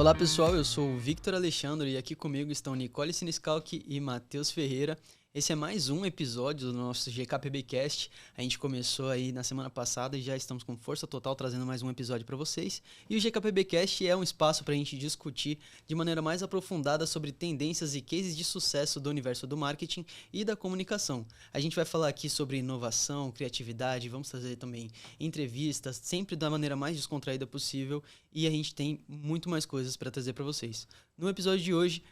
Olá pessoal, eu sou o Victor Alexandre e aqui comigo estão Nicole Siniscalchi e Matheus Ferreira. Esse é mais um episódio do nosso GKPBcast. A gente começou aí na semana passada e já estamos com força total trazendo mais um episódio para vocês. E o GKPBcast é um espaço para a gente discutir de maneira mais aprofundada sobre tendências e cases de sucesso do universo do marketing e da comunicação. A gente vai falar aqui sobre inovação, criatividade, vamos trazer também entrevistas, sempre da maneira mais descontraída possível. E a gente tem muito mais coisas para trazer para vocês. No episódio de hoje,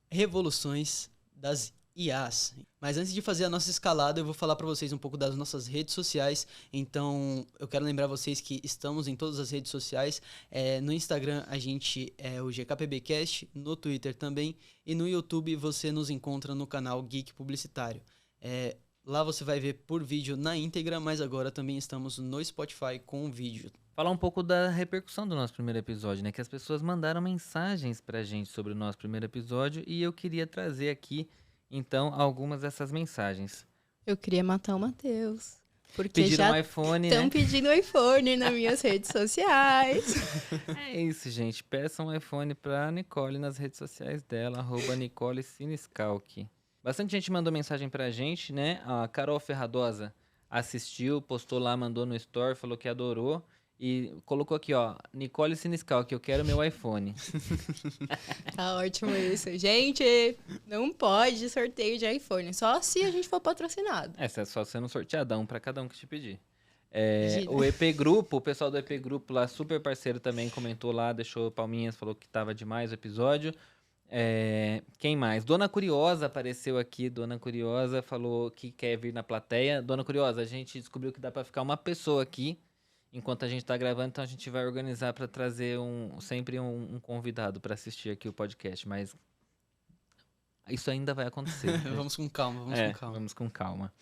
revoluções das IAs. Mas antes de fazer a nossa escalada, eu vou falar para vocês um pouco das nossas redes sociais. Então, eu quero lembrar vocês que estamos em todas as redes sociais. No Instagram, a gente é o GKPBcast, no Twitter também. E no YouTube, você nos encontra no canal Geek Publicitário. Lá você vai ver por vídeo na íntegra, mas agora também estamos no Spotify com vídeo. Falar um pouco da repercussão do nosso primeiro episódio, né? Que as pessoas mandaram mensagens pra gente sobre o nosso primeiro episódio e eu queria trazer aqui, então, algumas dessas mensagens. Eu queria matar o Matheus. Porque Pediram já um iPhone, estão né? pedindo iPhone nas minhas redes sociais. É isso, gente. Peçam um iPhone pra Nicole nas redes sociais dela, @Nicole Siniscalchi. Bastante gente mandou mensagem pra gente, né? A Carol Ferradosa assistiu, postou lá, mandou no story, falou que adorou. E colocou aqui, ó, Nicole Siniscalchi, eu quero meu iPhone. Tá ótimo isso. Gente, não pode sorteio de iPhone, só se a gente for patrocinado. Essa é só sendo sorteadão pra cada um que te pedir. Imagina. O EP Grupo, o pessoal do EP Grupo lá, super parceiro também, comentou lá, deixou palminhas, falou que tava demais o episódio. Quem mais? Dona Curiosa apareceu aqui, Dona Curiosa falou que quer vir na plateia. Dona Curiosa, a gente descobriu que dá pra ficar uma pessoa aqui enquanto a gente tá gravando, então a gente vai organizar pra trazer sempre um convidado pra assistir aqui o podcast, mas isso ainda vai acontecer. Vamos com calma, Vamos com calma.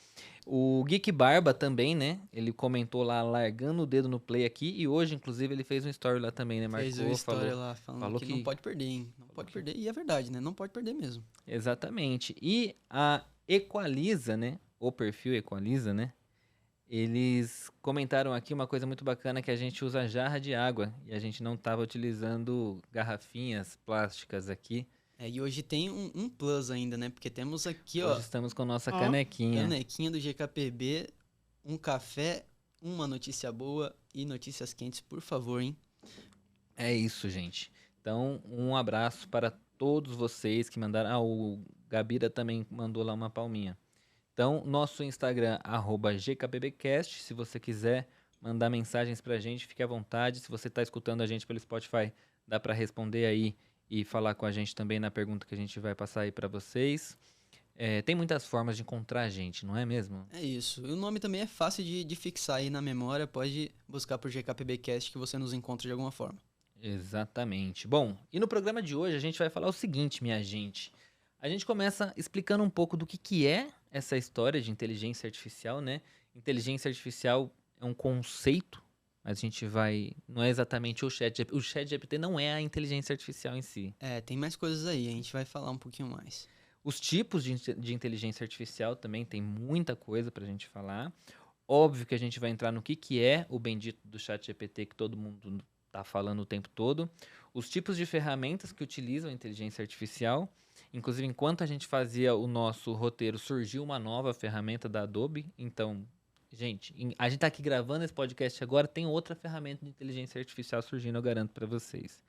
O Geek Barba também, né? Ele comentou lá, largando o dedo no play aqui. E hoje, inclusive, ele fez um story lá também, né? Fez uma história lá falando que não pode perder, hein? Não pode perder. E é verdade, né? Não pode perder mesmo. Exatamente. E a Equaliza, né? O perfil Equaliza, né? Eles comentaram aqui uma coisa muito bacana, que a gente usa jarra de água. E a gente não estava utilizando garrafinhas plásticas aqui. E hoje tem um plus ainda, né? Porque temos aqui, Hoje ó, estamos com nossa Ó, canequinha. canequinha do GKPB, um café, uma notícia boa e notícias quentes, por favor, hein? É isso, gente. Então, um abraço para todos vocês que mandaram. O Gabira também mandou lá uma palminha. Então, nosso Instagram, @GKPBcast. Se você quiser mandar mensagens pra gente, fique à vontade. Se você tá escutando a gente pelo Spotify, dá para responder aí e falar com a gente também na pergunta que a gente vai passar aí para vocês. Tem muitas formas de encontrar a gente, não é mesmo? É isso. E o nome também é fácil de fixar aí na memória. Pode buscar por GKPBcast que você nos encontra de alguma forma. Exatamente. Bom, e no programa de hoje a gente vai falar o seguinte, minha gente. A gente começa explicando um pouco do que é essa história de inteligência artificial, né? Inteligência artificial é um conceito, mas a gente vai... Não é exatamente o ChatGPT. O ChatGPT não é a inteligência artificial em si. Tem mais coisas aí. A gente vai falar um pouquinho mais. Os tipos de inteligência artificial também tem muita coisa pra gente falar. Óbvio que a gente vai entrar no que é o bendito do ChatGPT que todo mundo tá falando o tempo todo. Os tipos de ferramentas que utilizam a inteligência artificial. Inclusive, enquanto a gente fazia o nosso roteiro, surgiu uma nova ferramenta da Adobe. Então, gente, a gente tá aqui gravando esse podcast agora, tem outra ferramenta de inteligência artificial surgindo, eu garanto pra vocês.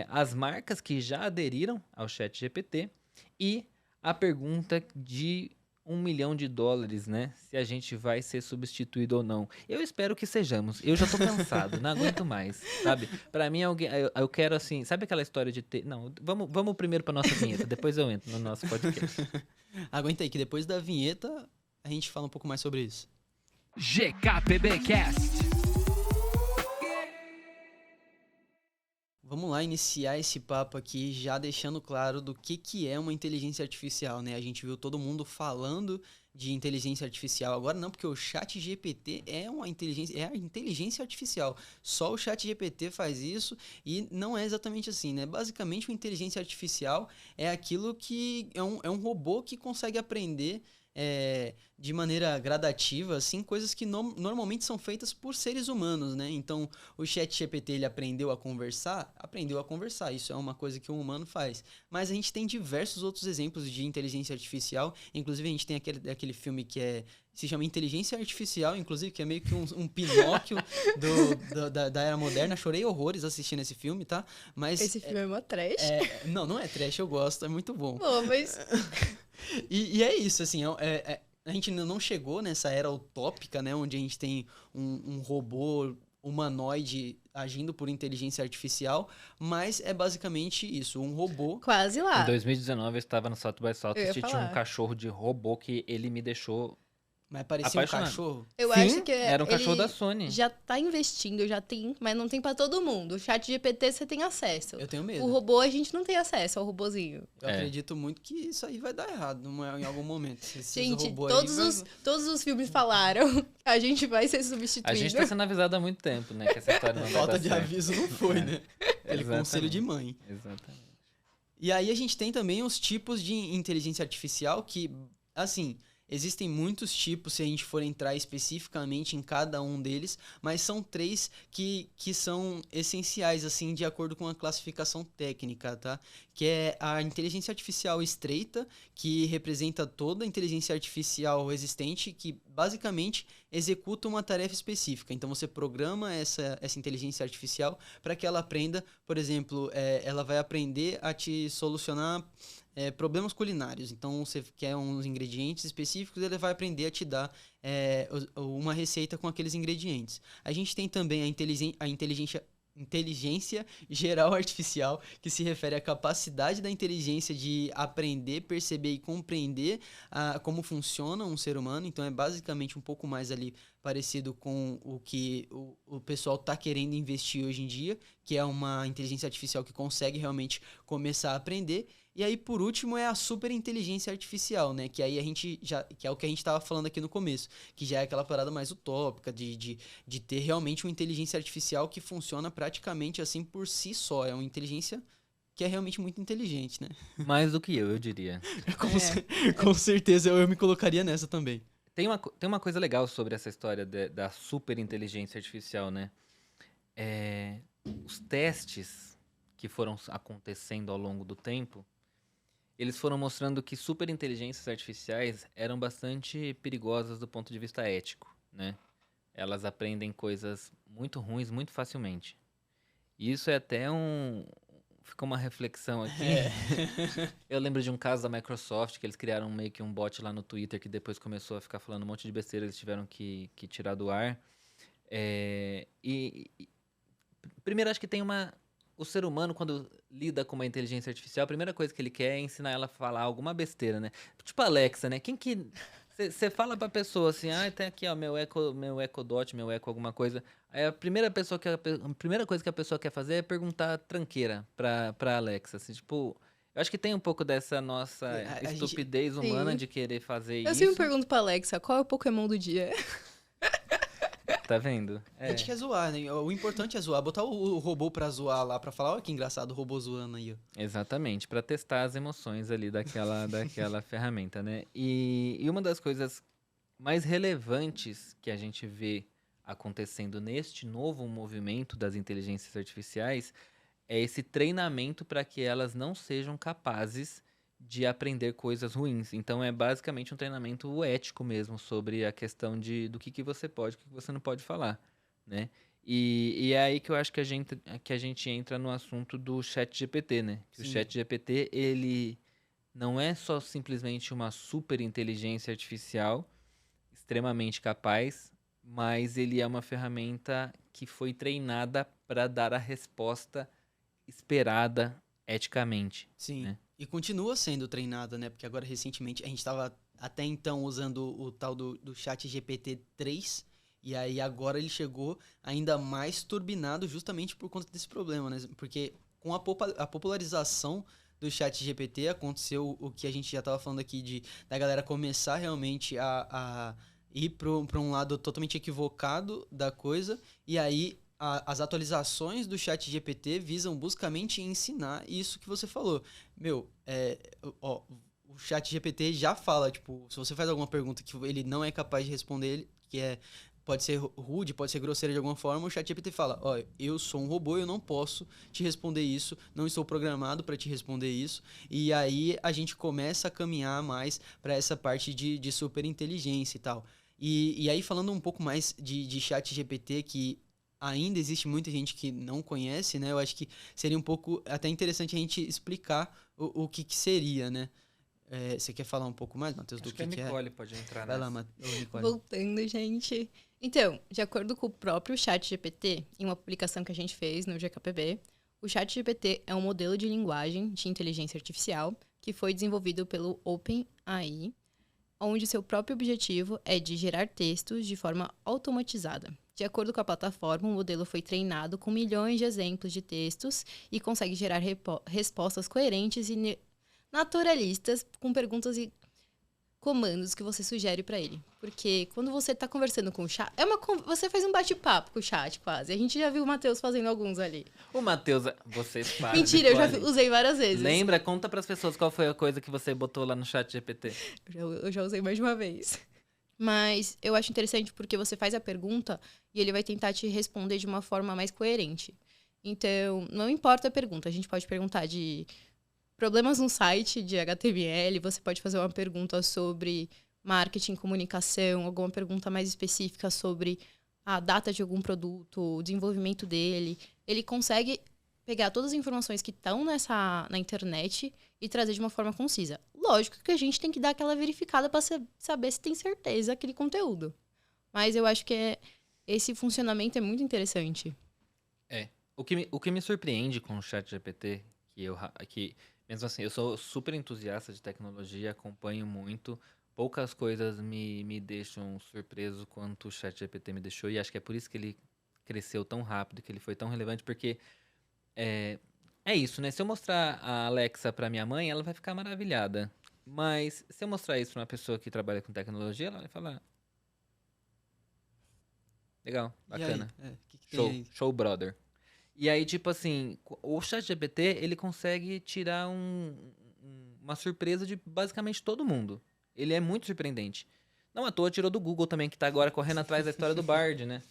As marcas que já aderiram ao ChatGPT e a pergunta de $1 milhão, né? Se a gente vai ser substituído ou não. Eu espero que sejamos. Eu já tô cansado, não aguento mais, sabe? Pra mim, eu quero assim... Sabe aquela história de ter... Não, vamos primeiro pra nossa vinheta, depois eu entro no nosso podcast. Aguenta aí que depois da vinheta a gente fala um pouco mais sobre isso. GKPBcast. Vamos lá iniciar esse papo aqui já deixando claro do que é uma inteligência artificial, né? A gente viu todo mundo falando de inteligência artificial. Agora não, porque o ChatGPT é a inteligência artificial. Só o ChatGPT faz isso e não é exatamente assim, né? Basicamente, uma inteligência artificial é aquilo que é um robô que consegue aprender de maneira gradativa, assim, coisas que normalmente são feitas por seres humanos, né? Então, o ChatGPT, ele aprendeu a conversar, isso é uma coisa que um humano faz. Mas a gente tem diversos outros exemplos de inteligência artificial, inclusive a gente tem aquele filme que se chama Inteligência Artificial, inclusive, que é meio que um Pinóquio da era moderna. Chorei horrores assistindo esse filme, tá? Mas Esse filme é uma trash. não é trash, eu gosto, é muito bom. Pô, mas... E é isso, assim, a gente ainda não chegou nessa era utópica, né? Onde a gente tem um robô humanoide agindo por inteligência artificial, mas é basicamente isso, um robô. Quase lá. Em 2019 eu estava no South by Eu ia Southwest e tinha um falar. cachorro de robô que ele me deixou... Mas parecia apaixonado. um cachorro. Eu Sim, acho que era um cachorro ele da Sony. já tá investindo, já tem, mas não tem pra todo mundo. O ChatGPT você tem acesso. Eu tenho medo. O robô a gente não tem acesso ao robozinho. Eu acredito muito que isso aí vai dar errado em algum momento. Gente, robô todos os filmes falaram, a gente vai ser substituído. A gente tá sendo avisado há muito tempo, né? Que essa história não vai Falta dar de certo. aviso não foi, né? Aquele Exatamente. conselho de mãe. Exatamente. E aí a gente tem também os tipos de inteligência artificial que, assim, existem muitos tipos se a gente for entrar especificamente em cada um deles, mas são 3 que são essenciais, assim, de acordo com a classificação técnica, tá? Que é a inteligência artificial estreita, que representa toda a inteligência artificial existente, que basicamente executa uma tarefa específica. Então você programa essa inteligência artificial para que ela aprenda, por exemplo, ela vai aprender a te solucionar problemas culinários. Então você quer uns ingredientes específicos, ele vai aprender a te dar uma receita com aqueles ingredientes. A gente tem também a inteligência geral artificial, que se refere à capacidade da inteligência de aprender, perceber e compreender como funciona um ser humano. Então é basicamente um pouco mais ali parecido com o que o pessoal está querendo investir hoje em dia, que é uma inteligência artificial que consegue realmente começar a aprender. E aí, por último, é a superinteligência artificial, né? Que aí que é o que a gente estava falando aqui no começo, que já é aquela parada mais utópica de ter realmente uma inteligência artificial que funciona praticamente assim por si só. É uma inteligência que é realmente muito inteligente, né? Mais do que eu diria. Com certeza eu me colocaria nessa também. Tem uma coisa legal sobre essa história da superinteligência artificial, né? Os testes que foram acontecendo ao longo do tempo, eles foram mostrando que superinteligências artificiais eram bastante perigosas do ponto de vista ético, né? Elas aprendem coisas muito ruins muito facilmente. E isso é até Ficou uma reflexão aqui. Eu lembro de um caso da Microsoft, que eles criaram meio que um bot lá no Twitter, que depois começou a ficar falando um monte de besteira, eles tiveram que tirar do ar. Primeiro, acho que tem o ser humano, quando lida com uma inteligência artificial, a primeira coisa que ele quer é ensinar ela a falar alguma besteira, né? Tipo a Alexa, né? Você fala pra pessoa assim, tem aqui, ó, meu Echo Dot, meu Echo alguma coisa. Aí a primeira coisa que a pessoa quer fazer é perguntar tranqueira pra Alexa. Assim, tipo, eu acho que tem um pouco dessa nossa estupidez humana Sim. de querer fazer Eu isso. sempre pergunto pra Alexa, qual é o Pokémon do dia? Tá vendo? A gente quer zoar, né? O importante é zoar. Botar o robô pra zoar lá, pra falar, olha que engraçado o robô zoando aí, ó. Exatamente, pra testar as emoções ali daquela ferramenta, né? E uma das coisas mais relevantes que a gente vê acontecendo neste novo movimento das inteligências artificiais é esse treinamento para que elas não sejam capazes de aprender coisas ruins. Então é basicamente um treinamento ético mesmo sobre a questão do que você pode e o que você não pode falar, né? E é aí que eu acho que a gente entra no assunto do ChatGPT, né? Que o Sim. ChatGPT, ele não é só simplesmente uma super inteligência artificial extremamente capaz, mas ele é uma ferramenta que foi treinada para dar a resposta esperada eticamente. Sim. Né? E continua sendo treinada, né? Porque agora, recentemente, a gente estava até então usando o tal do ChatGPT 3, e aí agora ele chegou ainda mais turbinado justamente por conta desse problema, né? Porque com a popularização do ChatGPT aconteceu o que a gente já estava falando aqui, da galera começar realmente a ir para um lado totalmente equivocado da coisa, e aí as atualizações do ChatGPT visam buscamente ensinar isso que você falou. O chat GPT já fala, tipo, se você faz alguma pergunta que ele não é capaz de responder, pode ser rude, pode ser grosseira de alguma forma, o chat GPT fala, ó, eu sou um robô, eu não posso te responder isso, não estou programado para te responder isso, e aí a gente começa a caminhar mais para essa parte de super inteligência e tal. E aí falando um pouco mais de chat GPT, que ainda existe muita gente que não conhece, né? Eu acho que seria um pouco até interessante a gente explicar o que seria, né? Você quer falar um pouco mais, Matheus, do Acho que a é? Nicole pode entrar Vai lá, Nicole. Voltando, gente. Então, de acordo com o próprio ChatGPT, em uma publicação que a gente fez no GKPB, o ChatGPT é um modelo de linguagem de inteligência artificial que foi desenvolvido pelo OpenAI, onde seu próprio objetivo é de gerar textos de forma automatizada. De acordo com a plataforma, o modelo foi treinado com milhões de exemplos de textos e consegue gerar respostas coerentes e naturalistas com perguntas e comandos que você sugere para ele. Porque quando você tá conversando com o chat, você faz um bate-papo com o chat quase. A gente já viu o Matheus fazendo alguns ali. O Matheus, vocês fazem. Mentira, eu já usei várias vezes. Lembra? Conta pras pessoas qual foi a coisa que você botou lá no chat GPT. Eu já usei mais de uma vez. Mas eu acho interessante porque você faz a pergunta e ele vai tentar te responder de uma forma mais coerente. Então, não importa a pergunta. A gente pode perguntar de problemas no site de HTML, você pode fazer uma pergunta sobre marketing, comunicação, alguma pergunta mais específica sobre a data de algum produto, o desenvolvimento dele. Ele consegue pegar todas as informações que estão na internet e trazer de uma forma concisa. Lógico que a gente tem que dar aquela verificada para saber se tem certeza aquele conteúdo. Mas eu acho que esse funcionamento é muito interessante. O que me surpreende com o ChatGPT, que mesmo assim, eu sou super entusiasta de tecnologia, acompanho muito. Poucas coisas me deixam surpreso quanto o ChatGPT me deixou. E acho que é por isso que ele cresceu tão rápido, que ele foi tão relevante. Porque é isso, né? Se eu mostrar a Alexa pra minha mãe, ela vai ficar maravilhada. Mas se eu mostrar isso pra uma pessoa que trabalha com tecnologia, ela vai falar... Legal, bacana. Show, brother. E aí, tipo assim, o ChatGPT, ele consegue tirar uma surpresa de basicamente todo mundo. Ele é muito surpreendente. Não à toa tirou do Google também, que tá agora correndo atrás da história do Bard, né?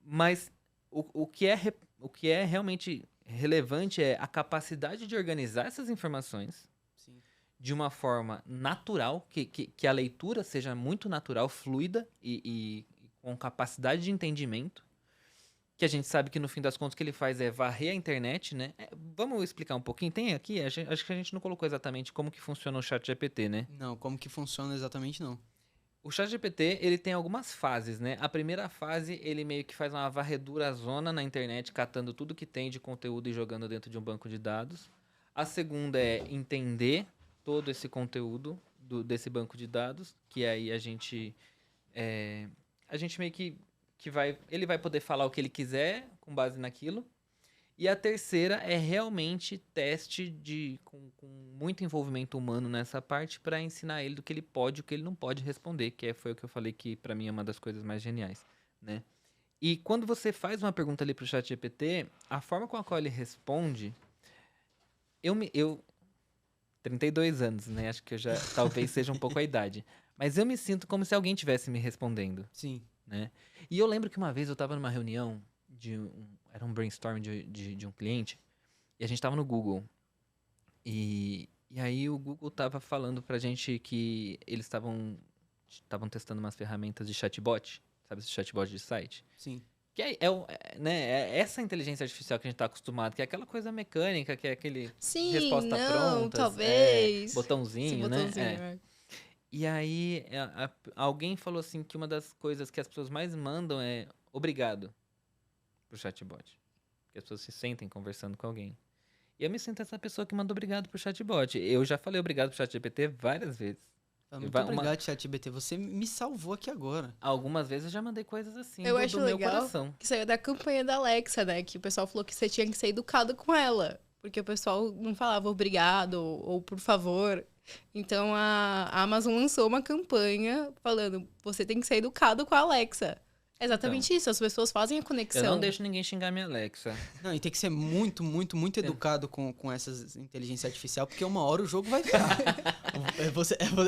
Mas o que é realmente relevante é a capacidade de organizar essas informações de uma forma natural, que a leitura seja muito natural, fluida e com capacidade de entendimento. Que a gente sabe que no fim das contas o que ele faz é varrer a internet, né? Vamos explicar um pouquinho? Tem aqui? Acho que a gente não colocou exatamente como que funciona o ChatGPT, né? Não, como que funciona exatamente não. O ChatGPT, ele tem algumas fases, né? A primeira fase, ele meio que faz uma varredura zona na internet, catando tudo que tem de conteúdo e jogando dentro de um banco de dados. A segunda é entender todo esse conteúdo desse banco de dados, que aí a gente meio que ele vai poder falar o que ele quiser com base naquilo. E a terceira é realmente teste com muito envolvimento humano nessa parte para ensinar ele do que ele pode e o que ele não pode responder, que foi o que eu falei que para mim é uma das coisas mais geniais, né? E quando você faz uma pergunta ali pro ChatGPT, a forma com a qual ele responde, eu 32 anos, né? Acho que eu já talvez seja um pouco a idade, mas eu me sinto como se alguém tivesse me respondendo. Sim. Né? E eu lembro que uma vez eu estava numa reunião era um brainstorm de um cliente e a gente estava no Google e aí o Google estava falando pra gente que eles estavam testando umas ferramentas de chatbot, sabe, esse chatbot de site? Sim. Que é essa inteligência artificial que a gente está acostumado, que é aquela coisa mecânica, que é aquele resposta pronta, talvez. Botãozinho, né? Botãozinho, E aí, alguém falou assim que uma das coisas que as pessoas mais mandam é obrigado pro chatbot. Que as pessoas se sentem conversando com alguém. E eu me sinto essa pessoa que manda obrigado pro chatbot. Eu já falei obrigado pro ChatGPT várias vezes. Muito obrigado, ChatGPT. Você me salvou aqui agora. Algumas vezes eu já mandei coisas assim do meu coração. Que saiu da campanha da Alexa, né? Que o pessoal falou que você tinha que ser educado com ela. Porque o pessoal não falava obrigado ou por favor. Então, a Amazon lançou uma campanha falando, você tem que ser educado com a Alexa. É exatamente isso, as pessoas fazem a Eu conexão. não deixo ninguém xingar minha Alexa. Não, e tem que ser muito, muito, muito educado com essas inteligência artificial, porque uma hora o jogo vai virar.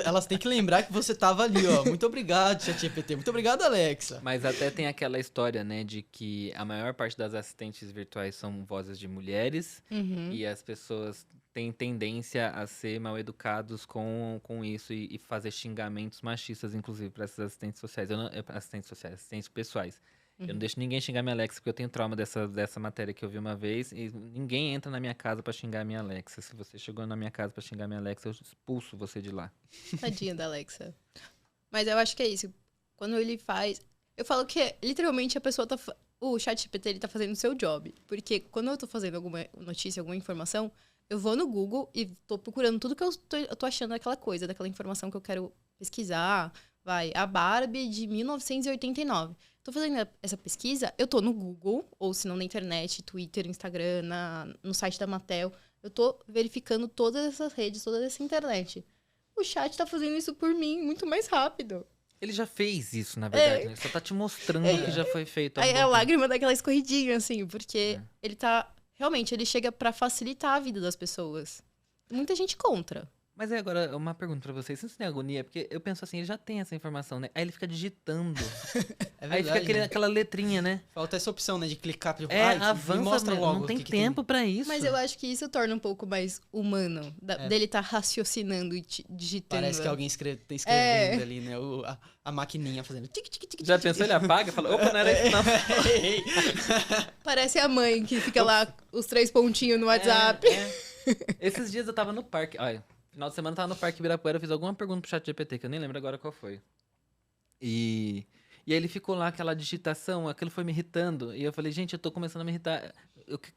Elas têm que lembrar que você tava ali, ó. Muito obrigado, ChatGPT. Muito obrigado, Alexa. Mas até tem aquela história, né, de que a maior parte das assistentes virtuais são vozes de mulheres Uhum. e as pessoas têm tendência a ser mal educados com isso e fazer xingamentos machistas, inclusive, para essas assistentes sociais. Assistentes pessoais. Eu não deixo ninguém xingar minha Alexa, porque eu tenho trauma dessa matéria que eu vi uma vez. E ninguém entra na minha casa pra xingar minha Alexa. Se você chegou na minha casa pra xingar minha Alexa, eu expulso você de lá. Tadinha da Alexa. Mas eu acho que é isso. Quando ele faz... Eu falo que, literalmente, a pessoa tá... O ChatGPT, ele tá fazendo o seu job. Porque quando eu tô fazendo alguma notícia, alguma informação, eu vou no Google e tô procurando tudo que eu tô achando daquela coisa, daquela informação que eu quero pesquisar. Vai, a Barbie de 1989. Tô fazendo essa pesquisa, eu tô no Google, ou se não na internet, Twitter, Instagram, no site da Mattel. Eu tô verificando todas essas redes, toda essa internet. O chat tá fazendo isso por mim muito mais rápido. Ele já fez isso, na verdade, né? Ele só tá te mostrando que já foi feito. há um Aí bom a tempo. lágrima daquela escorridinha, assim, porque ele tá... Realmente, ele chega pra facilitar a vida das pessoas. Muita gente contra. Mas é agora uma pergunta pra vocês. Vocês têm agonia? Porque eu penso assim, ele já tem essa informação, né? Aí ele fica digitando. É Aí fica verdade, né? aquela letrinha, né? Falta essa opção, né? De clicar. Tipo, Avança, me mostra logo. não tem o que tempo pra isso. Mas eu acho que isso torna um pouco mais humano. Dele tá raciocinando e digitando. Parece que alguém tá escrevendo ali, né? A maquininha fazendo... Tic, tic, tic, tic, Já tic, pensou, tic. ele apaga e fala, opa, não era isso não. Parece a mãe que fica lá, os 3 pontinhos no WhatsApp. Esses dias eu tava no parque, olha, final de semana eu tava no Parque Ibirapuera, eu fiz alguma pergunta pro ChatGPT, que eu nem lembro agora qual foi. E aí ele ficou lá, aquela digitação, aquilo foi me irritando. E eu falei, gente, eu tô começando a me irritar.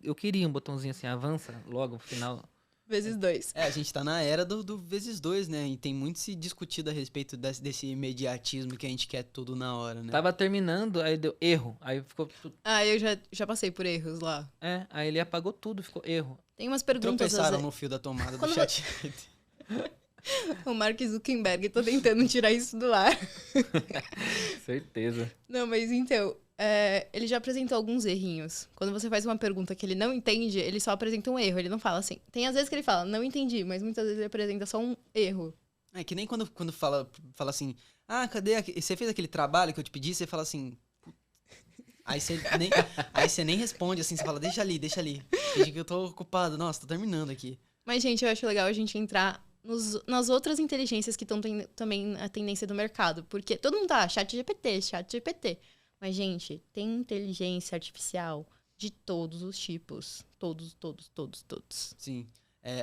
Eu queria um botãozinho assim, avança logo, no final. Vezes 2. A gente tá na era do vezes 2, né? E tem muito se discutido a respeito desse imediatismo que a gente quer tudo na hora, né? Tava terminando, aí deu erro. Aí ficou tudo. Eu já passei por erros lá. Aí ele apagou tudo, ficou erro. Tem umas perguntas... Tropeçaram no fio da tomada do Quando chat. O Mark Zuckerberg tá tentando tirar isso do ar. Certeza. Não, mas então... ele já apresentou alguns errinhos. Quando você faz uma pergunta que ele não entende, ele só apresenta um erro. Ele não fala assim. Tem às vezes que ele fala, não entendi, mas muitas vezes ele apresenta só um erro. É que nem quando fala assim, cadê? Você fez aquele trabalho que eu te pedi? Você fala assim... Aí você nem responde assim, você fala, deixa ali. Finge que eu tô ocupado. Nossa, tô terminando aqui. Mas, gente, eu acho legal a gente entrar nas outras inteligências que estão também a tendência do mercado. Porque todo mundo tá, chat GPT. Mas, gente, tem inteligência artificial de todos os tipos. Todos. Sim.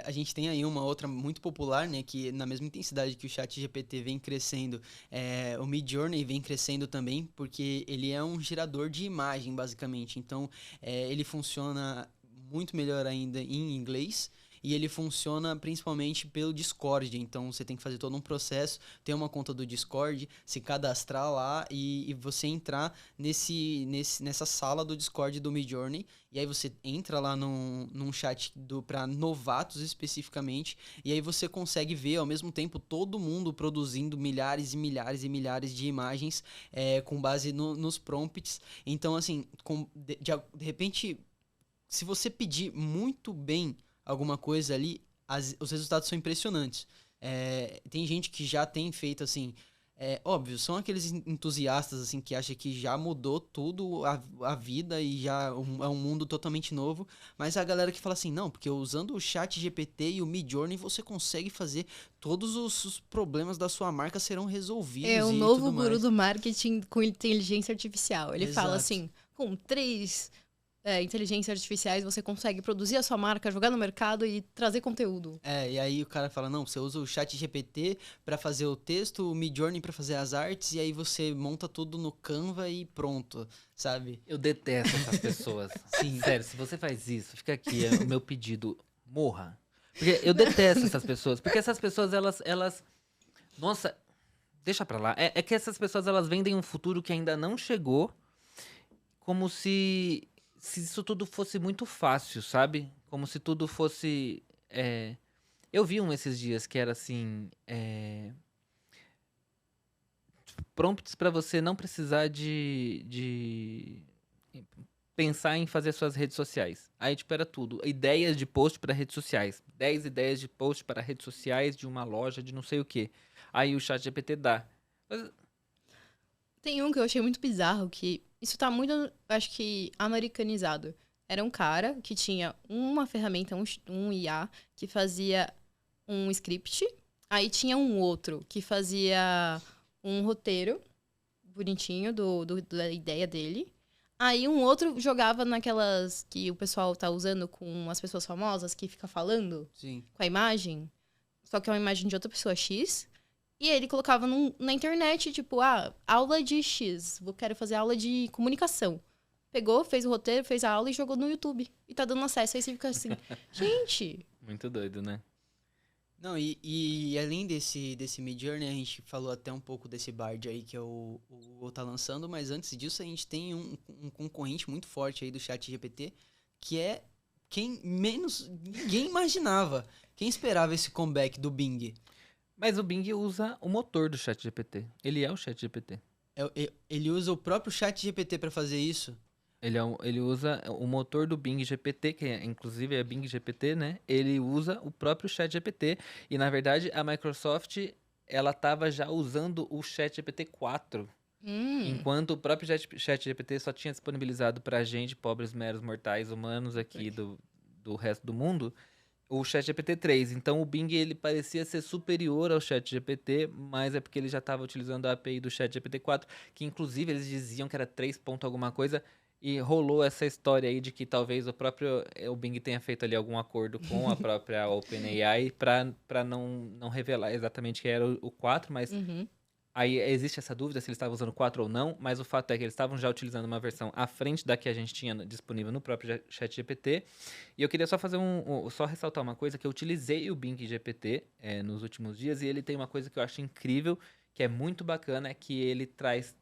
A gente tem aí uma outra muito popular, né? Que na mesma intensidade que o ChatGPT vem crescendo, o Midjourney vem crescendo também, porque ele é um gerador de imagem, basicamente. Então, ele funciona muito melhor ainda em inglês. E ele funciona principalmente pelo Discord. Então, você tem que fazer todo um processo, ter uma conta do Discord, se cadastrar lá e você entrar nessa sala do Discord do Midjourney. E aí você entra lá num chat para novatos especificamente. E aí você consegue ver ao mesmo tempo todo mundo produzindo milhares e milhares e milhares de imagens com base nos prompts. Então, assim, de repente, se você pedir muito bem alguma coisa ali, os resultados são impressionantes. Tem gente que já tem feito assim, óbvio, são aqueles entusiastas assim que acham que já mudou tudo a vida e já é um mundo totalmente novo, mas a galera que fala assim, não, porque usando o ChatGPT e o Midjourney você consegue fazer todos os problemas da sua marca serão resolvidos. É o e novo tudo guru mais. do marketing com inteligência artificial. Ele fala Exato. assim, com 3 inteligências artificiais você consegue produzir a sua marca, jogar no mercado e trazer conteúdo. E aí o cara fala, não, você usa o ChatGPT pra fazer o texto, o Midjourney pra fazer as artes, e aí você monta tudo no Canva e pronto, sabe? Eu detesto essas pessoas. Sim. Sério, se você faz isso, fica aqui, o meu pedido, morra. Porque eu detesto essas pessoas. Porque essas pessoas, elas... Nossa, deixa pra lá. É que essas pessoas, elas vendem um futuro que ainda não chegou, como se isso tudo fosse muito fácil, sabe? Como se tudo fosse... Eu vi um esses dias que era assim... prompts para você não precisar de pensar em fazer suas redes sociais. Aí, tipo, era tudo. Ideias de post para redes sociais. 10 ideias de post para redes sociais de uma loja de não sei o quê. Aí o ChatGPT dá. Mas, Tem um que eu achei muito bizarro, que isso tá muito, acho que, americanizado. Era um cara que tinha uma ferramenta, um IA, que fazia um script. Aí tinha um outro que fazia um roteiro bonitinho da ideia dele. Aí um outro jogava naquelas que o pessoal tá usando com as pessoas famosas, que fica falando Sim. com a imagem. Só que é uma imagem de outra pessoa X. E ele colocava na internet, tipo, aula de X. Quero fazer aula de comunicação. Pegou, fez o roteiro, fez a aula e jogou no YouTube. E tá dando acesso. Aí você fica assim, gente... muito doido, né? Não, e além desse Midjourney, a gente falou até um pouco desse Bard aí que é o Google tá lançando, mas antes disso a gente tem um concorrente muito forte aí do ChatGPT, que é quem ninguém imaginava. Quem esperava esse comeback do Bing? Mas o Bing usa o motor do ChatGPT. Ele é o ChatGPT. Ele usa o próprio ChatGPT para fazer isso? Ele usa o motor do Bing GPT, que inclusive é Bing GPT, né? Ele usa o próprio ChatGPT. E, na verdade, a Microsoft, ela estava já usando o ChatGPT 4. Enquanto o próprio ChatGPT só tinha disponibilizado pra gente, pobres meros mortais humanos aqui do resto do mundo, o ChatGPT 3. Então, o Bing, ele parecia ser superior ao ChatGPT, mas é porque ele já estava utilizando a API do ChatGPT 4, que inclusive eles diziam que era 3 ponto alguma coisa, e rolou essa história aí de que talvez o Bing tenha feito ali algum acordo com a própria OpenAI para não revelar exatamente que era o 4, mas aí existe essa dúvida se eles estavam usando 4 ou não, mas o fato é que eles estavam já utilizando uma versão à frente da que a gente tinha disponível no próprio ChatGPT. E eu queria só fazer só ressaltar uma coisa, que eu utilizei o Bing GPT nos últimos dias, e ele tem uma coisa que eu acho incrível, que é muito bacana, que ele traz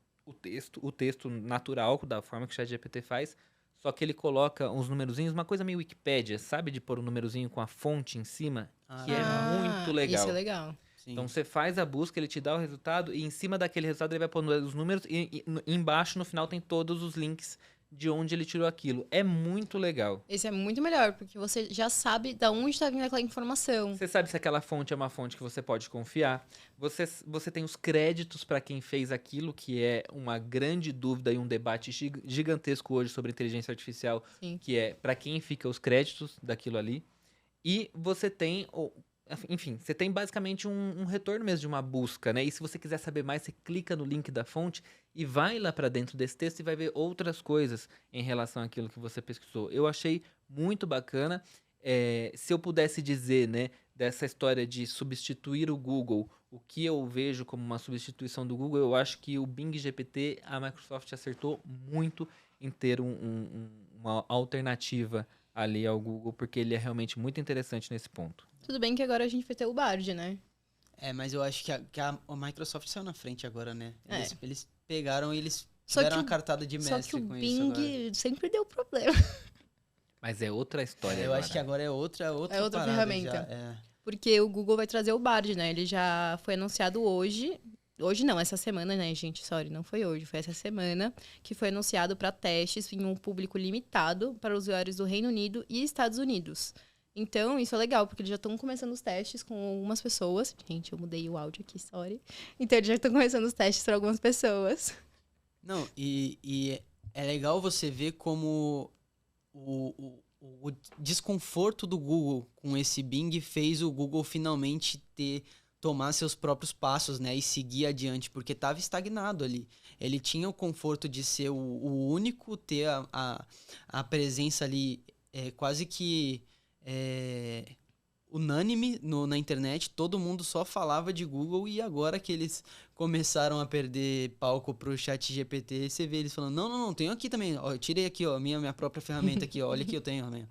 o texto natural, da forma que o ChatGPT faz, só que ele coloca uns numerozinhos, uma coisa meio Wikipédia, sabe? De pôr um numerozinho com a fonte em cima, que é muito legal. Isso é legal. Sim. Então você faz a busca, ele te dá o resultado, e em cima daquele resultado ele vai pôr os números, e embaixo, no final, tem todos os links de onde ele tirou aquilo. É muito legal. Esse é muito melhor, porque você já sabe de onde está vindo aquela informação. Você sabe se aquela fonte é uma fonte que você pode confiar. Você tem os créditos para quem fez aquilo, que é uma grande dúvida e um debate gigantesco hoje sobre inteligência artificial, Sim. que é para quem fica os créditos daquilo ali. E você tem, enfim, você tem basicamente um retorno mesmo de uma busca, né? E se você quiser saber mais, você clica no link da fonte e vai lá para dentro desse texto e vai ver outras coisas em relação àquilo que você pesquisou. Eu achei muito bacana. Se eu pudesse dizer, né, dessa história de substituir o Google, o que eu vejo como uma substituição do Google, eu acho que o Bing GPT, a Microsoft acertou muito em ter uma alternativa ali ao Google, porque ele é realmente muito interessante nesse ponto. Tudo bem que agora a gente vai ter o Bard, né? Mas eu acho que a Microsoft saiu na frente agora, né? É. Eles pegaram e eles Só deram que uma cartada de Só mestre que o com isso agora. Bing sempre deu problema. Mas é outra história Eu agora. acho que agora é outra parada ferramenta. já, Porque o Google vai trazer o Bard, né? Ele já foi anunciado hoje. Hoje não, essa semana, né, gente? Sorry, não foi hoje, foi essa semana que foi anunciado para testes em um público limitado para usuários do Reino Unido e Estados Unidos. Então, isso é legal, porque eles já estão começando os testes com algumas pessoas. Gente, eu mudei o áudio aqui, sorry. Então, eles já estão começando os testes para algumas pessoas. Não, e é legal você ver como o desconforto do Google com esse Bing fez o Google finalmente tomar seus próprios passos, né, e seguir adiante, porque estava estagnado ali. Ele tinha o conforto de ser o único, ter a presença ali quase que unânime na internet, todo mundo só falava de Google, e agora que eles começaram a perder palco pro ChatGPT, você vê eles falando, não, tenho aqui também, ó, eu tirei aqui, ó, minha própria ferramenta aqui, ó, olha aqui, eu tenho também.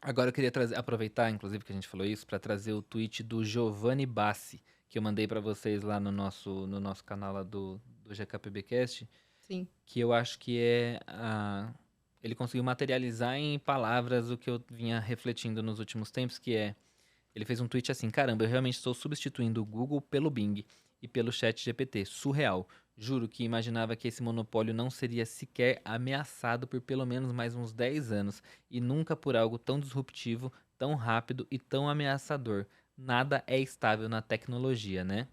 Agora eu queria aproveitar, inclusive, que a gente falou isso, para trazer o tweet do Giovanni Bassi, que eu mandei para vocês lá no nosso canal lá do GKPBcast. Sim. Que eu acho que ele conseguiu materializar em palavras o que eu vinha refletindo nos últimos tempos, que ele fez um tweet assim, caramba, eu realmente estou substituindo o Google pelo Bing e pelo ChatGPT, surreal. juro que imaginava que esse monopólio não seria sequer ameaçado por pelo menos mais uns 10 anos, e nunca por algo tão disruptivo, tão rápido e tão ameaçador. Nada é estável na tecnologia, né?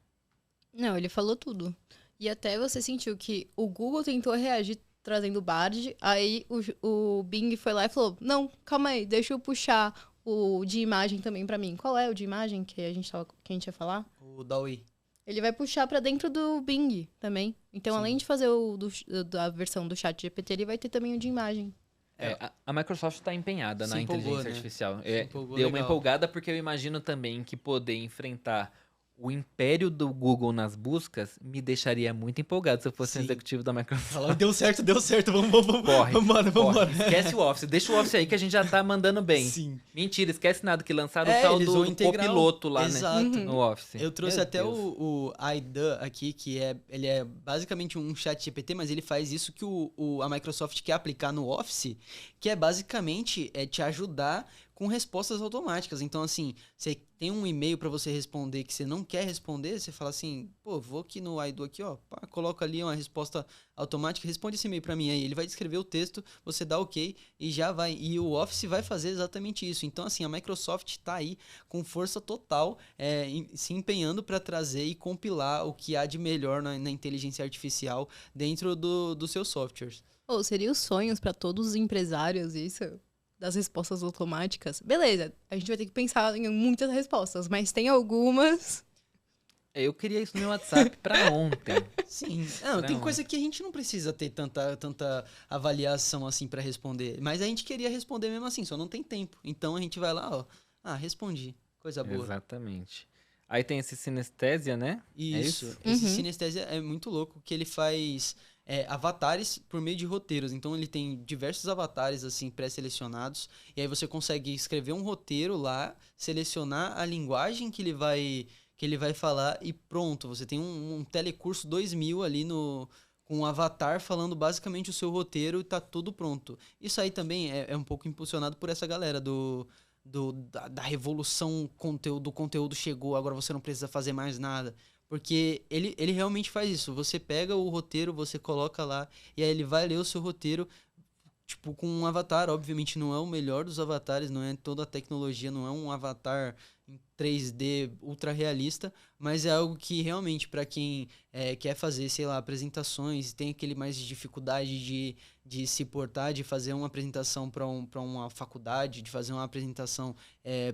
Não, ele falou tudo. E até você sentiu que o Google tentou reagir trazendo o Bard, aí o Bing foi lá e falou, não, calma aí, deixa eu puxar o de imagem também pra mim. Qual é o de imagem que a gente ia falar? O DAWI. Ele vai puxar pra dentro do Bing também. Então, Sim. além de fazer da versão do chat GPT, ele vai ter também o de imagem. A Microsoft está empenhada Se na empolgou, inteligência né? artificial. Se empolgou Deu uma legal. empolgada porque eu imagino também que poder enfrentar o império do Google nas buscas me deixaria muito empolgado se eu fosse um Sim. executivo da Microsoft. Fala, deu certo, vamos. Corre, Vambora. corre. Esquece o Office. Deixa o Office aí que a gente já tá mandando bem. Sim. Mentira, esquece nada, que lançaram o tal eles do vão integrar copiloto lá, Exato. né? No Office. Eu trouxe Meu até Deus. o IDA aqui, que ele é basicamente um chat GPT, mas ele faz isso que a Microsoft quer aplicar no Office, que é basicamente te ajudar com respostas automáticas. Então, assim, você tem um e-mail para você responder que você não quer responder, você fala assim, pô, vou aqui no IDA aqui, ó, pá, coloca ali uma resposta automática, responde esse e-mail para mim aí. Ele vai descrever o texto, você dá OK e já vai. E o Office vai fazer exatamente isso. Então, assim, a Microsoft está aí com força total, se empenhando para trazer e compilar o que há de melhor na inteligência artificial dentro dos seus softwares. Ou seria os sonhos pra todos os empresários isso? Das respostas automáticas. Beleza, a gente vai ter que pensar em muitas respostas, mas tem algumas... Eu queria isso no meu WhatsApp pra ontem. Sim. Não, tem Não. coisa que a gente não precisa ter tanta avaliação assim para responder. Mas a gente queria responder mesmo assim, só não tem tempo. Então a gente vai lá, ó. Ah, respondi. Coisa boa. Exatamente. Aí tem esse Synesthesia, né? Isso. É isso? Esse Uhum. Synesthesia é muito louco, que ele faz avatares por meio de roteiros. Então ele tem diversos avatares assim pré-selecionados. E aí você consegue escrever um roteiro lá, selecionar a linguagem que ele vai falar e pronto. Você tem um telecurso 2000 ali com um avatar falando basicamente o seu roteiro e tá tudo pronto. Isso aí também é um pouco impulsionado por essa galera da revolução do conteúdo chegou, agora você não precisa fazer mais nada. Porque ele realmente faz isso. Você pega o roteiro, você coloca lá, e aí ele vai ler o seu roteiro, tipo, com um avatar. Obviamente não é o melhor dos avatares, não é toda a tecnologia, não é um avatar em 3D ultra realista, mas é algo que realmente, para quem quer fazer, sei lá, apresentações, tem aquele mais de dificuldade de se portar, de fazer uma apresentação para uma faculdade, de fazer uma apresentação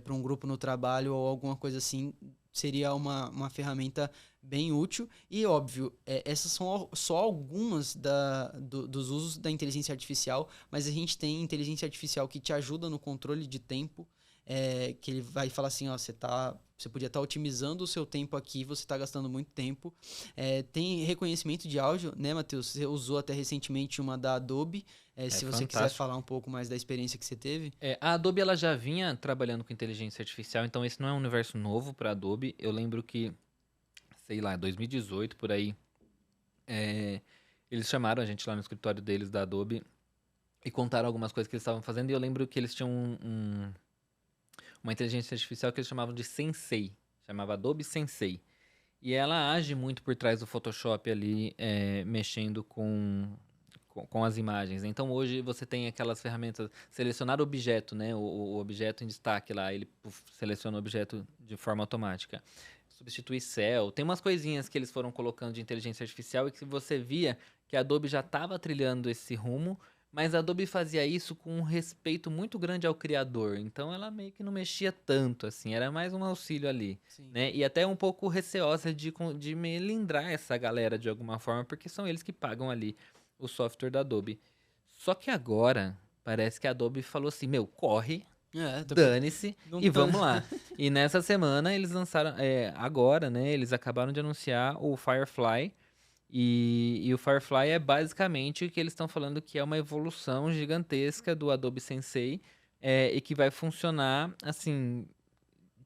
para um grupo no trabalho ou alguma coisa assim, seria uma ferramenta bem útil. E, óbvio, essas são só algumas dos usos da inteligência artificial, mas a gente tem inteligência artificial que te ajuda no controle de tempo, que ele vai falar assim, ó, você podia estar otimizando o seu tempo aqui, você está gastando muito tempo. Tem reconhecimento de áudio, né, Matheus? Você usou até recentemente uma da Adobe. Se você quiser fantástico. falar um pouco mais da experiência que você teve. A Adobe ela já vinha trabalhando com inteligência artificial, então esse não é um universo novo para a Adobe. Eu lembro que, sei lá, 2018 por aí, eles chamaram a gente lá no escritório deles da Adobe e contaram algumas coisas que eles estavam fazendo. E eu lembro que eles tinham uma inteligência artificial que eles chamavam de Sensei, chamava Adobe Sensei. E ela age muito por trás do Photoshop ali, mexendo com as imagens. Então hoje você tem aquelas ferramentas, selecionar objeto, né? O objeto em destaque lá, ele seleciona o objeto de forma automática. Substituir céu, tem umas coisinhas que eles foram colocando de inteligência artificial e que você via que a Adobe já estava trilhando esse rumo, mas a Adobe fazia isso com um respeito muito grande ao criador. Então ela meio que não mexia tanto, assim, era mais um auxílio ali. Sim. Né? E até um pouco receosa de melindrar essa galera de alguma forma, porque são eles que pagam ali o software da Adobe. Só que agora, parece que a Adobe falou assim, meu, corre, dane-se Não e tá- vamos lá. E nessa semana eles lançaram, agora, né, eles acabaram de anunciar o Firefly, e o Firefly é basicamente o que eles estão falando que é uma evolução gigantesca do Adobe Sensei, e que vai funcionar, assim,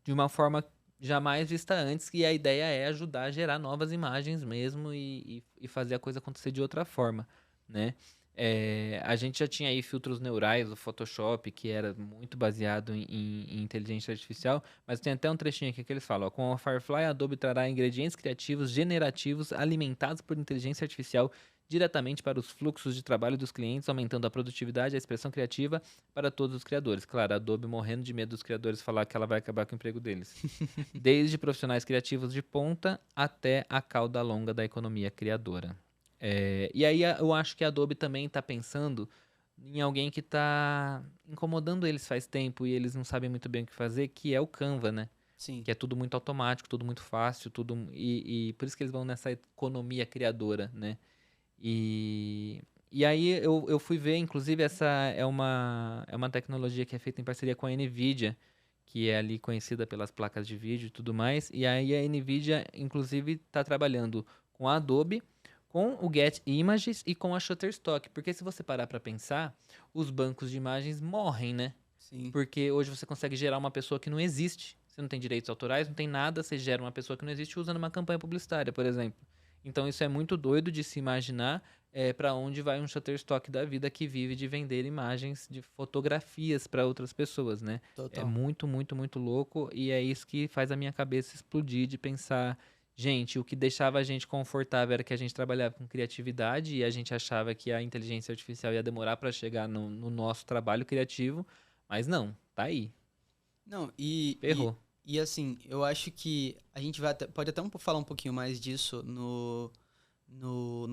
de uma forma jamais vista antes, e a ideia é ajudar a gerar novas imagens mesmo e fazer a coisa acontecer de outra forma, né? A gente já tinha aí filtros neurais, o Photoshop, que era muito baseado em inteligência artificial, mas tem até um trechinho aqui que eles falam, ó, com a Firefly, a Adobe trará ingredientes criativos generativos alimentados por inteligência artificial diretamente para os fluxos de trabalho dos clientes, aumentando a produtividade e a expressão criativa para todos os criadores. Claro, a Adobe morrendo de medo dos criadores falar que ela vai acabar com o emprego deles. Desde profissionais criativos de ponta até a cauda longa da economia criadora. E aí eu acho que a Adobe também está pensando em alguém que está incomodando eles faz tempo e eles não sabem muito bem o que fazer, que é o Canva, né? Sim. Que é tudo muito automático, tudo muito fácil, e por isso que eles vão nessa economia criadora, né? E aí eu fui ver, inclusive essa é uma tecnologia que é feita em parceria com a NVIDIA, que é ali conhecida pelas placas de vídeo e tudo mais, e aí a NVIDIA inclusive está trabalhando com a Adobe, com o Get Images e com a Shutterstock, porque se você parar para pensar, os bancos de imagens morrem, né? Sim. Porque hoje você consegue gerar uma pessoa que não existe, você não tem direitos autorais, não tem nada, você gera uma pessoa que não existe usando uma campanha publicitária, por exemplo. Então isso é muito doido de se imaginar para onde vai um Shutterstock da vida que vive de vender imagens de fotografias para outras pessoas, né? Total. É muito, muito, muito louco e é isso que faz a minha cabeça explodir de pensar... Gente, o que deixava a gente confortável era que a gente trabalhava com criatividade e a gente achava que a inteligência artificial ia demorar para chegar no nosso trabalho criativo, mas não, tá aí. Não, Ferrou. E assim, eu acho que a gente pode até falar um pouquinho mais disso no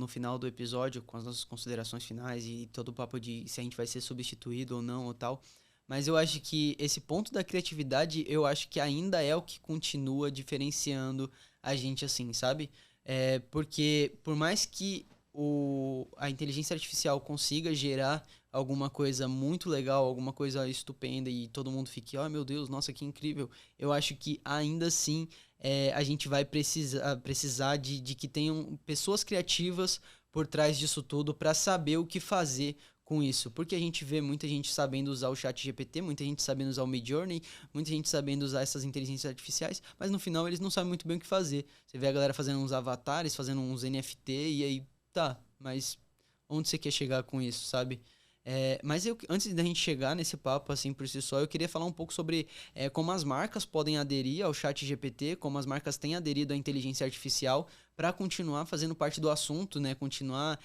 final do episódio, com as nossas considerações finais e todo o papo de se a gente vai ser substituído ou não ou tal. Mas eu acho que esse ponto da criatividade, eu acho que ainda é o que continua diferenciando a gente assim, sabe? Porque por mais que a inteligência artificial consiga gerar alguma coisa muito legal, alguma coisa estupenda e todo mundo fique, oh meu Deus, nossa, que incrível. Eu acho que ainda assim a gente vai precisar de que tenham pessoas criativas por trás disso tudo para saber o que fazer com isso. Porque a gente vê muita gente sabendo usar o ChatGPT, muita gente sabendo usar o Midjourney, muita gente sabendo usar essas inteligências artificiais, mas no final eles não sabem muito bem o que fazer. Você vê a galera fazendo uns avatares, fazendo uns NFT e aí, tá, mas onde você quer chegar com isso, sabe? Mas antes da gente chegar nesse papo assim por si só, eu queria falar um pouco sobre como as marcas podem aderir ao ChatGPT, como as marcas têm aderido à inteligência artificial para continuar fazendo parte do assunto, né? Continuar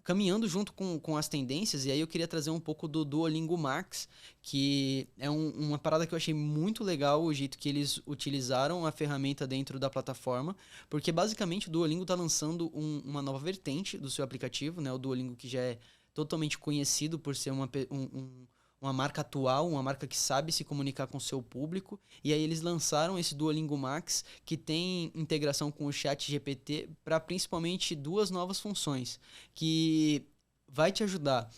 caminhando junto com as tendências. E aí eu queria trazer um pouco do Duolingo Max, que é uma parada que eu achei muito legal, o jeito que eles utilizaram a ferramenta dentro da plataforma, porque basicamente o Duolingo está lançando uma nova vertente do seu aplicativo, né? O Duolingo que já é totalmente conhecido por ser uma marca atual, uma marca que sabe se comunicar com o seu público. E aí eles lançaram esse Duolingo Max, que tem integração com o ChatGPT para principalmente duas novas funções, que vai te ajudar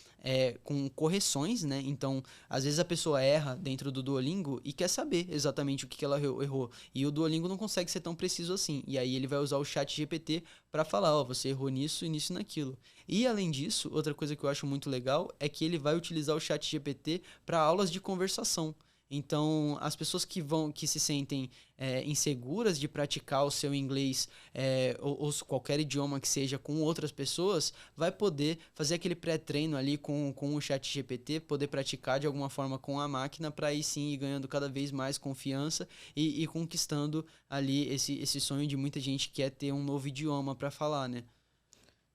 com correções, né? Então, às vezes a pessoa erra dentro do Duolingo e quer saber exatamente o que ela errou. E o Duolingo não consegue ser tão preciso assim. E aí ele vai usar o ChatGPT para falar, ó, você errou nisso e nisso e naquilo. E além disso, outra coisa que eu acho muito legal é que ele vai utilizar o ChatGPT para aulas de conversação. Então, as pessoas que se sentem inseguras de praticar o seu inglês ou qualquer idioma que seja com outras pessoas, vai poder fazer aquele pré-treino ali com o ChatGPT, poder praticar de alguma forma com a máquina para aí sim ir ganhando cada vez mais confiança e conquistando ali esse sonho de muita gente que quer ter um novo idioma para falar, né?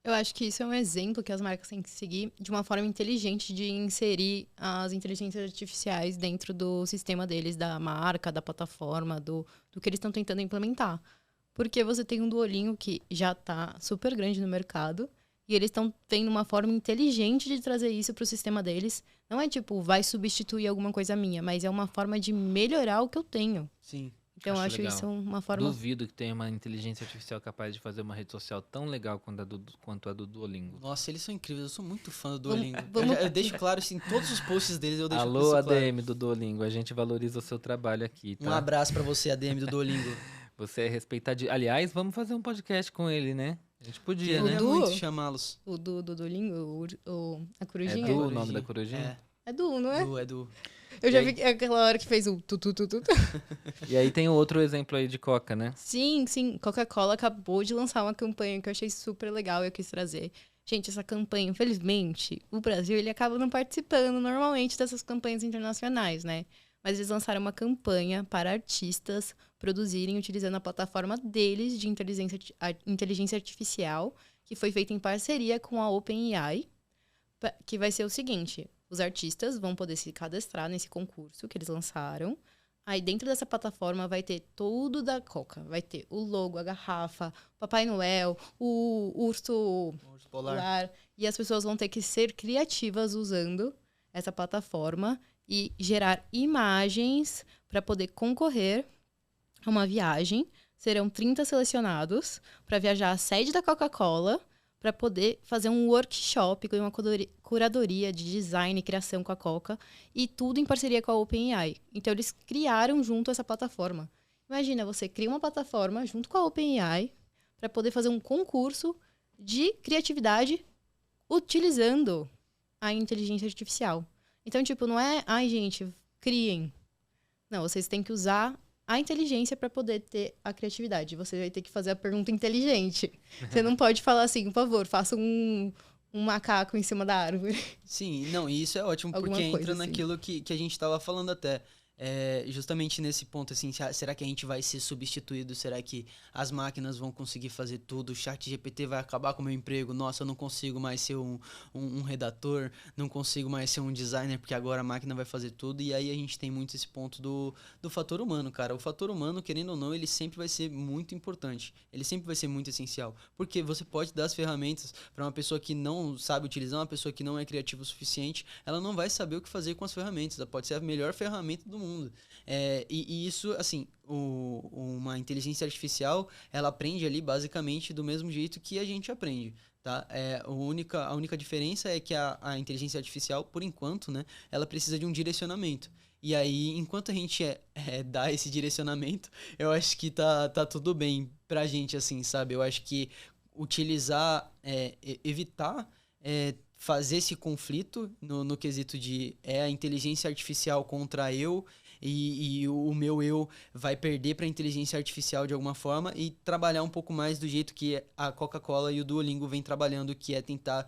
Eu acho que isso é um exemplo que as marcas têm que seguir de uma forma inteligente de inserir as inteligências artificiais dentro do sistema deles, da marca, da plataforma, do que eles estão tentando implementar. Porque você tem um Duolingo que já está super grande no mercado e eles estão tendo uma forma inteligente de trazer isso para o sistema deles. Não é tipo, vai substituir alguma coisa minha, mas é uma forma de melhorar o que eu tenho. Sim. Então, eu acho isso uma forma... Duvido que tenha uma inteligência artificial capaz de fazer uma rede social tão legal quanto a do Duolingo. Nossa, eles são incríveis. Eu sou muito fã do Duolingo. Eu deixo claro, assim, todos os posts deles eu deixo Alô, isso claro. ADM do Duolingo. A gente valoriza o seu trabalho aqui, tá? Um abraço pra você, ADM do Duolingo. Você é respeitado. Aliás, vamos fazer um podcast com ele, né? A gente podia, né? Queria muito chamá-los. O do Duolingo, a corujinha? É Du o nome da corujinha? É Du, não é? É Du. Eu já vi aquela hora que fez o tu. E aí tem outro exemplo aí de Coca, né? Sim. Coca-Cola acabou de lançar uma campanha que eu achei super legal e eu quis trazer. Gente, essa campanha, infelizmente, o Brasil, ele acaba não participando normalmente dessas campanhas internacionais, né? Mas eles lançaram uma campanha para artistas produzirem utilizando a plataforma deles de inteligência artificial, que foi feita em parceria com a OpenAI, que vai ser o seguinte: os artistas vão poder se cadastrar nesse concurso que eles lançaram. Aí dentro dessa plataforma vai ter tudo da Coca. Vai ter o logo, a garrafa, o Papai Noel, o urso polar. E as pessoas vão ter que ser criativas usando essa plataforma e gerar imagens para poder concorrer a uma viagem. Serão 30 selecionados para viajar à sede da Coca-Cola, para poder fazer um workshop com uma curadoria de design e criação com a Coca, e tudo em parceria com a OpenAI. Então, eles criaram junto essa plataforma. Imagina, você cria uma plataforma junto com a OpenAI para poder fazer um concurso de criatividade utilizando a inteligência artificial. Então, tipo, não é, ai, gente, criem. Não, vocês têm que usar a inteligência para poder ter a criatividade. Você vai ter que fazer a pergunta inteligente. Você não pode falar assim, por favor, faça um macaco em cima da árvore. Sim, não, e isso é ótimo, porque entra naquilo que a gente estava falando até. Justamente nesse ponto, assim, será que a gente vai ser substituído? Será que as máquinas vão conseguir fazer tudo? O ChatGPT vai acabar com o meu emprego? Nossa, eu não consigo mais ser um redator, não consigo mais ser um designer, porque agora a máquina vai fazer tudo. E aí a gente tem muito esse ponto do fator humano, cara. O fator humano, querendo ou não, ele sempre vai ser muito importante. Ele sempre vai ser muito essencial. Porque você pode dar as ferramentas para uma pessoa que não sabe utilizar, uma pessoa que não é criativa o suficiente, ela não vai saber o que fazer com as ferramentas. Ela pode ser a melhor ferramenta do mundo. E isso, assim, uma inteligência artificial, ela aprende ali basicamente do mesmo jeito que a gente aprende, tá? A única diferença é que a inteligência artificial, por enquanto, né, ela precisa de um direcionamento. E aí, enquanto a gente dá esse direcionamento, eu acho que tá tudo bem pra gente, assim, sabe? Eu acho que utilizar, evitar fazer esse conflito no quesito de a inteligência artificial contra eu, e o meu eu vai perder para a inteligência artificial de alguma forma, e trabalhar um pouco mais do jeito que a Coca-Cola e o Duolingo vem trabalhando, que é tentar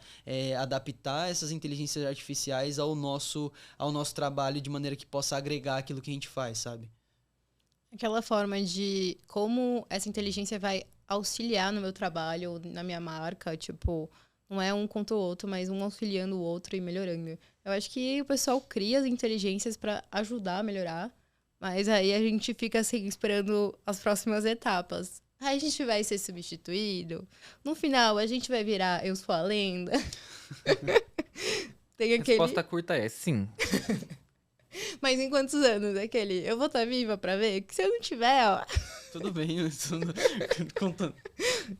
adaptar essas inteligências artificiais ao nosso trabalho de maneira que possa agregar aquilo que a gente faz, sabe? Aquela forma de como essa inteligência vai auxiliar no meu trabalho, na minha marca, tipo, não é um contra o outro, mas um auxiliando o outro e melhorando. Eu acho que o pessoal cria as inteligências para ajudar a melhorar, mas aí a gente fica assim, esperando as próximas etapas. Aí a gente vai ser substituído. No final, a gente vai virar Eu Sou a Lenda. Tem aquele... Resposta curta é sim. Mas em quantos anos? Aquele, eu vou estar viva pra ver? Que se eu não tiver, ó... Tudo bem, contando.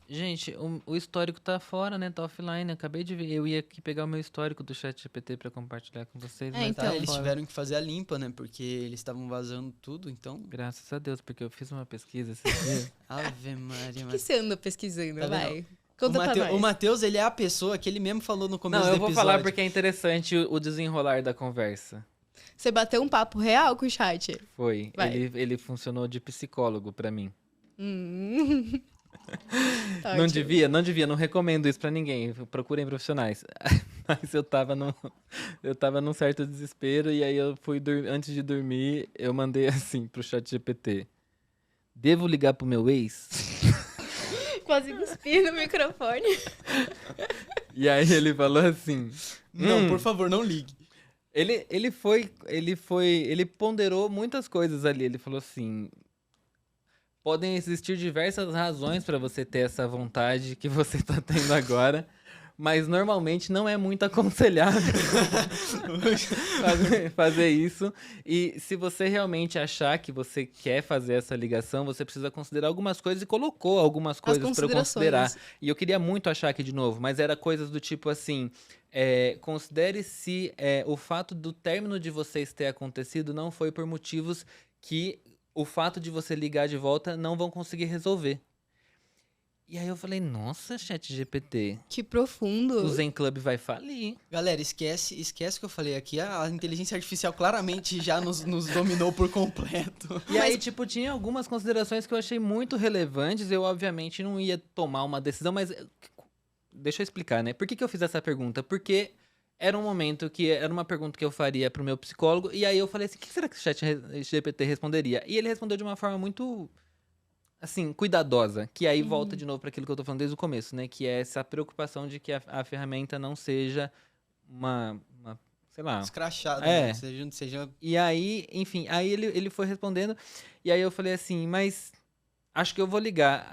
Gente, o histórico tá fora, né? Tá offline. Acabei de ver. Eu ia aqui pegar o meu histórico do ChatGPT pra compartilhar com vocês. Mas então, tá eles fora. tiveram que fazer a limpa, né? Porque eles estavam vazando tudo, então... Graças a Deus, porque eu fiz uma pesquisa esses dias. Ave Maria. O que você anda pesquisando? Tá vai. Conta pra nós. O Matheus, ele é a pessoa que ele mesmo falou no começo do episódio. Não, eu vou falar porque é interessante o desenrolar da conversa. Você bateu um papo real com o chat? Foi. Ele funcionou de psicólogo pra mim. Tá Não ótimo. devia, não recomendo isso pra ninguém. Procurem profissionais. Mas eu tava num certo desespero e aí eu fui antes de dormir, eu mandei assim pro ChatGPT: devo ligar pro meu ex? Quase cuspi no microfone. E aí ele falou assim: Não, por favor, não ligue. Ele ponderou muitas coisas ali. Ele falou assim: podem existir diversas razões para você ter essa vontade que você está tendo agora, mas normalmente não é muito aconselhável fazer isso. E se você realmente achar que você quer fazer essa ligação, você precisa considerar algumas coisas, e colocou algumas coisas para eu considerar. E eu queria muito achar aqui de novo, mas era coisas do tipo assim: considere se o fato do término de vocês ter acontecido não foi por motivos que o fato de você ligar de volta não vão conseguir resolver. E aí eu falei: nossa, ChatGPT, Que profundo. o Zen Club vai falir. Galera, esquece o que eu falei aqui. A inteligência artificial claramente já nos dominou por completo. E aí, tipo, tinha algumas considerações que eu achei muito relevantes. Eu, obviamente, não ia tomar uma decisão, mas deixa eu explicar, né? Por que eu fiz essa pergunta? Porque era um momento que era uma pergunta que eu faria pro meu psicólogo, e aí eu falei assim, o que será que o chat GPT responderia? E ele respondeu de uma forma muito, assim, cuidadosa, que aí volta de novo para aquilo que eu tô falando desde o começo, né? Que é essa preocupação de que a ferramenta não seja uma sei lá... Escrachado, É. né? Seja... E aí, enfim, aí ele foi respondendo, e aí eu falei assim, mas acho que eu vou ligar.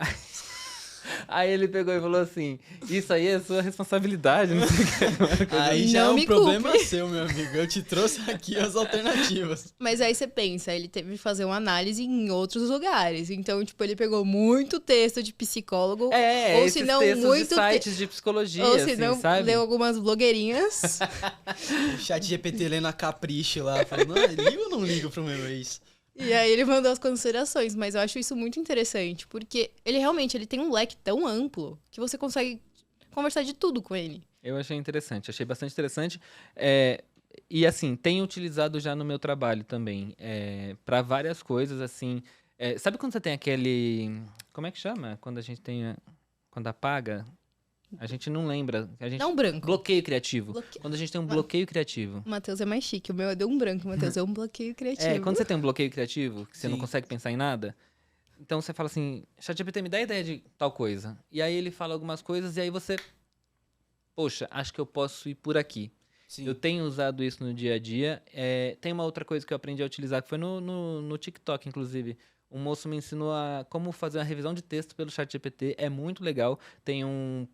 Aí ele pegou e falou assim, isso aí é sua responsabilidade, não sei o que. Aí já Não é um me problema culpe. seu, meu amigo. Eu te trouxe aqui as alternativas. Mas aí você pensa, ele teve que fazer uma análise em outros lugares. Então, tipo, ele pegou muito texto de psicólogo. É, ou esses se não, textos muito de sites de psicologia, ou se assim, não, sabe? leu algumas blogueirinhas. O chat GPT lendo a capricho lá, falando, ligo ou não ligo pro meu ex? E aí ele mandou as considerações, mas eu acho isso muito interessante, porque ele tem um leque tão amplo que você consegue conversar de tudo com ele. Eu achei interessante, achei bastante interessante. E assim, tenho utilizado já no meu trabalho também, para várias coisas, assim. Sabe quando você tem aquele... Como é que chama? Quando a gente tem... Quando apaga... A gente não lembra. A gente... Dá um branco. Bloqueio criativo. Quando a gente tem um bloqueio criativo. O Matheus é mais chique, o meu é deu um branco, o Matheus é um bloqueio criativo. Quando você tem um bloqueio criativo, que você não Sim. consegue pensar em nada, então você fala assim, ChatGPT, me dá ideia de tal coisa. E aí ele fala algumas coisas e aí você, poxa, acho que eu posso ir por aqui. Sim. Eu tenho usado isso no dia a dia. Tem uma outra coisa que eu aprendi a utilizar, que foi no TikTok, inclusive. Um moço me ensinou a como fazer uma revisão de texto pelo ChatGPT. É muito legal. Tem um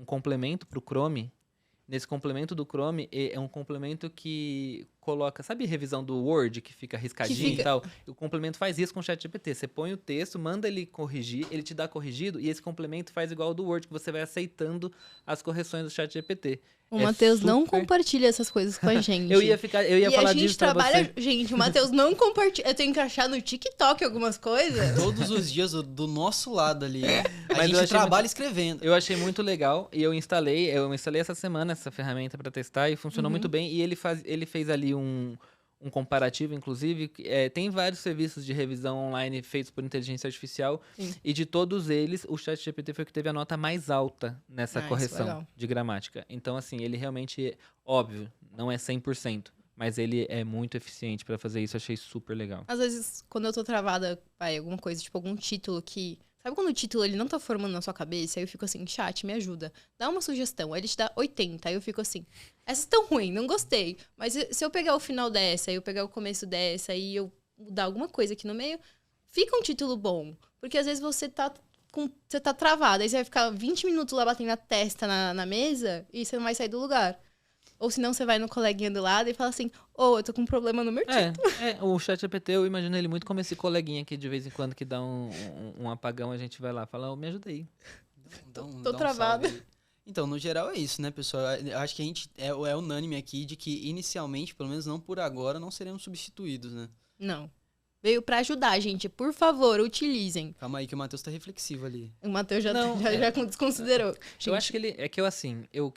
complemento para o Chrome. Nesse complemento do Chrome, é um complemento que coloca... Sabe revisão do Word, que fica riscadinho fica- e tal? O complemento faz isso com o ChatGPT. Você põe o texto, manda ele corrigir, ele te dá corrigido, e esse complemento faz igual ao do Word, que você vai aceitando as correções do ChatGPT. O Matheus não super- compartilha essas coisas com a gente. Eu ia falar a gente disso pra trabalha... você. Gente, o Matheus não compartilha. Eu tenho que achar no TikTok algumas coisas. Todos os dias do nosso lado ali. A Mas eu gente achei trabalha escrevendo. Eu achei muito legal e eu instalei essa semana essa ferramenta para testar e funcionou muito bem. E ele fez ali um comparativo, inclusive. Tem vários serviços de revisão online feitos por inteligência artificial. Sim. E de todos eles, o ChatGPT foi o que teve a nota mais alta nessa Isso é correção legal. de gramática. Então, assim, ele realmente, óbvio, não é 100%. Mas ele é muito eficiente para fazer isso. Achei super legal. Às vezes, quando eu tô travada, alguma coisa, tipo algum título que... Sabe quando o título ele não tá formando na sua cabeça? Aí eu fico assim, chat, me ajuda. Dá uma sugestão. Aí ele te dá 80. Aí eu fico assim, essas tão ruim, não gostei. Mas se eu pegar o final dessa, aí eu pegar o começo dessa, aí eu mudar alguma coisa aqui no meio, fica um título bom. Porque às vezes você tá travado. Aí você vai ficar 20 minutos lá batendo a testa na mesa e você não vai sair do lugar. Ou senão você vai no coleguinha do lado e fala assim, eu tô com um problema no meu título. O ChatGPT, eu imagino ele muito como esse coleguinha que de vez em quando que dá um apagão, a gente vai lá e fala, me ajuda aí. Tô travada. salve aí. Então, no geral é isso, né, pessoal? Eu acho que a gente é unânime aqui de que, inicialmente, pelo menos não por agora, não seremos substituídos, né? Não. Veio pra ajudar, gente. Por favor, utilizem. Calma aí que o Matheus tá reflexivo ali. O Matheus já Não, desconsiderou. Eu Gente, acho que ele, assim, eu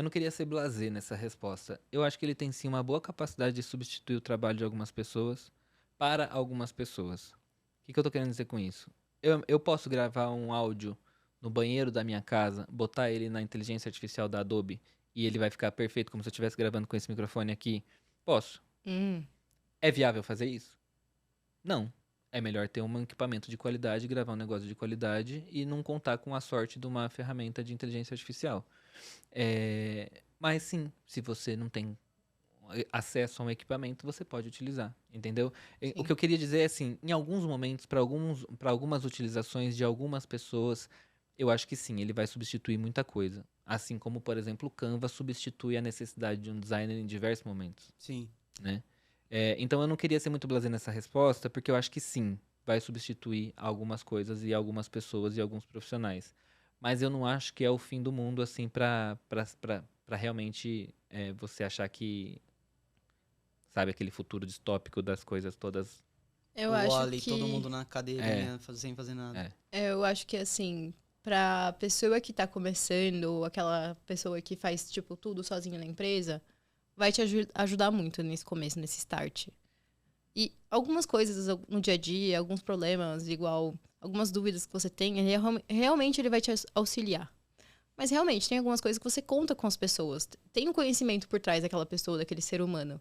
não queria ser blasé nessa resposta. Eu acho que ele tem sim uma boa capacidade de substituir o trabalho de algumas pessoas para algumas pessoas. O que eu tô querendo dizer com isso? Eu posso gravar um áudio no banheiro da minha casa, botar ele na inteligência artificial da Adobe e ele vai ficar perfeito como se eu estivesse gravando com esse microfone aqui? Posso. É viável fazer isso? Não. É melhor ter um equipamento de qualidade, gravar um negócio de qualidade e não contar com a sorte de uma ferramenta de inteligência artificial. Mas sim, se você não tem acesso a um equipamento, você pode utilizar, entendeu? O que eu queria dizer é assim, em alguns momentos, para algumas utilizações de algumas pessoas, eu acho que sim, ele vai substituir muita coisa. Assim como, por exemplo, o Canva substitui a necessidade de um designer em diversos momentos, Sim. né? Então eu não queria ser muito blasé nessa resposta, porque eu acho que sim, vai substituir algumas coisas e algumas pessoas e alguns profissionais. Mas eu não acho que é o fim do mundo, assim, pra realmente você achar que, sabe, aquele futuro distópico das coisas todas. eu o acho Wall-E, que... todo mundo na cadeirinha, sem fazer nada. Eu acho que, assim, pra pessoa que tá começando, ou aquela pessoa que faz, tipo, tudo sozinha na empresa, vai te ajudar muito nesse começo, nesse start. E algumas coisas no dia a dia, alguns problemas, igual algumas dúvidas que você tem, realmente ele vai te auxiliar. Mas realmente, tem algumas coisas que você conta com as pessoas. Tem um conhecimento por trás daquela pessoa, daquele ser humano.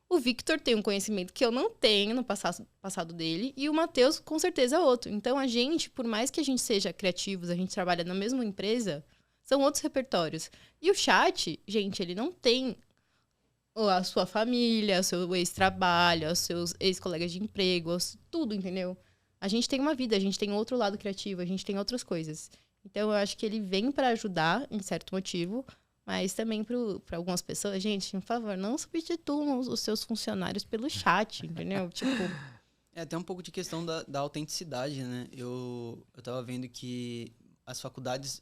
O Victor tem um conhecimento que eu não tenho no passado dele, e o Matheus, com certeza, é outro. Então, a gente, por mais que a gente seja criativos, a gente trabalha na mesma empresa, são outros repertórios. E o chat, gente, ele não tem a sua família, o seu ex-trabalho, os seus ex-colegas de emprego, tudo, entendeu? A gente tem uma vida, a gente tem outro lado criativo, a gente tem outras coisas. Então, eu acho que ele vem para ajudar, em certo motivo, mas também para algumas pessoas, gente, por favor, não substituam os seus funcionários pelo chat, entendeu? Tipo... É até um pouco de questão da autenticidade, né? Eu tava vendo que as faculdades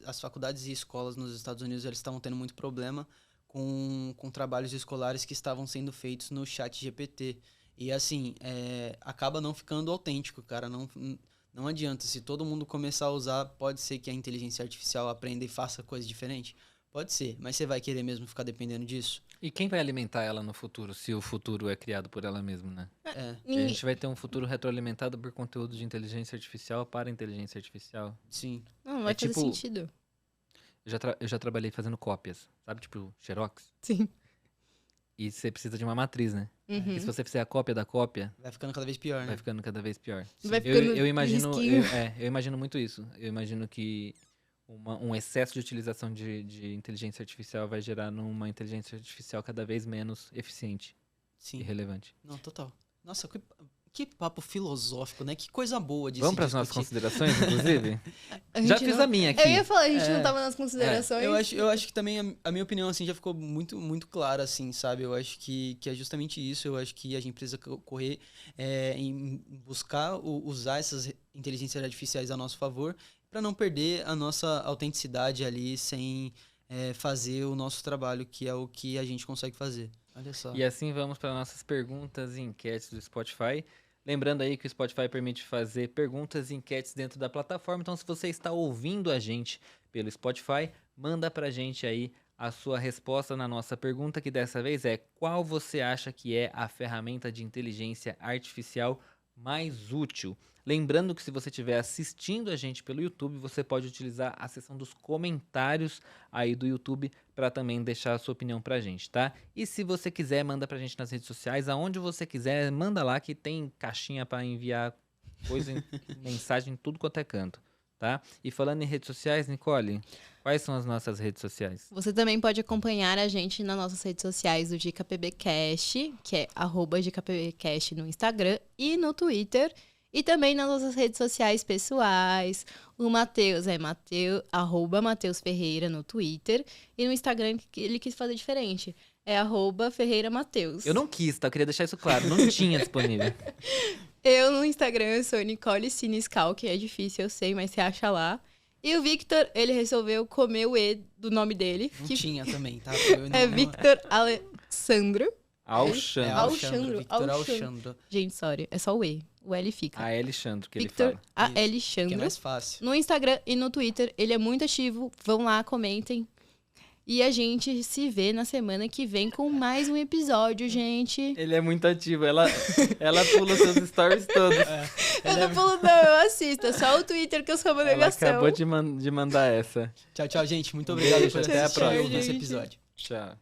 e escolas nos Estados Unidos, eles estavam tendo muito problema com trabalhos escolares que estavam sendo feitos no chat GPT. E assim, acaba não ficando autêntico, cara. Não adianta. Se todo mundo começar a usar, pode ser que a inteligência artificial aprenda e faça coisa diferente. Pode ser, mas você vai querer mesmo ficar dependendo disso? E quem vai alimentar ela no futuro, se o futuro é criado por ela mesma, né? É, A gente vai ter um futuro retroalimentado por conteúdo de inteligência artificial para inteligência artificial. sim. Não vai fazer tipo- sentido. Eu já trabalhei fazendo cópias, sabe? Tipo, Xerox. Sim. E você precisa de uma matriz, né? Uhum. E se você fizer a cópia da cópia, Vai ficando cada vez pior, né? vai ficando cada vez pior. Vai Eu, ficando eu imagino, risquinho. eu imagino muito isso. Eu imagino que um excesso de utilização de inteligência artificial vai gerar numa inteligência artificial cada vez menos eficiente e Sim. relevante. Não, total. Nossa, que papo filosófico, né? Que coisa boa de Vamos se para as nossas discutir. considerações, inclusive? A Já gente fiz não- a minha aqui. Eu ia falar, a gente É. não tava nas considerações. Eu acho que também a minha opinião assim já ficou muito muito clara assim, sabe? Eu acho que é justamente isso. Eu acho que a gente precisa correr em buscar usar essas inteligências artificiais a nosso favor para não perder a nossa autenticidade ali sem fazer o nosso trabalho, que é o que a gente consegue fazer. Olha só. E assim vamos para nossas perguntas e enquetes do Spotify. Lembrando aí que o Spotify permite fazer perguntas e enquetes dentro da plataforma. Então, se você está ouvindo a gente pelo Spotify, manda pra gente aí a sua resposta na nossa pergunta, que dessa vez é: qual você acha que é a ferramenta de inteligência artificial mais útil? Lembrando que se você estiver assistindo a gente pelo YouTube, você pode utilizar a seção dos comentários aí do YouTube para também deixar a sua opinião pra gente, tá? E se você quiser, manda pra gente nas redes sociais, aonde você quiser, manda lá que tem caixinha para enviar coisa, mensagem, tudo quanto é canto, tá? E falando em redes sociais, Nicole, quais são as nossas redes sociais? Você também pode acompanhar a gente nas nossas redes sociais do GKPBcast, que é @GKPBcast no Instagram e no Twitter. E também nas nossas redes sociais pessoais. O Matheus é @Matheus Ferreira no Twitter. E no Instagram ele quis fazer diferente. É @FerreiraMatheus. Eu não quis, tá? Eu queria deixar isso claro, não tinha disponível. Eu no Instagram eu sou Nicole Siniscal, que é difícil, eu sei, mas você acha lá. E o Victor, ele resolveu comer o E do nome dele. Não que tinha também, tá? é Victor Alessandro. Alexandre. Alexandre. Victor Alexandre. Gente, sorry, é só o E. O L fica. A Alexandre que Victor ele fala. Que é Alexandre. mais fácil. No Instagram e no Twitter, ele é muito ativo. Vão lá, comentem. E a gente se vê na semana que vem com mais um episódio, gente. Ele é muito ativo, ela pula seus stories todos. Eu não pulo, não, eu assisto. É só o Twitter que eu sou uma Ela negação. acabou de mandar essa. Tchau, tchau, gente. Muito obrigado por Beijo, ter até a assistido próxima. o nosso gente. episódio. Tchau.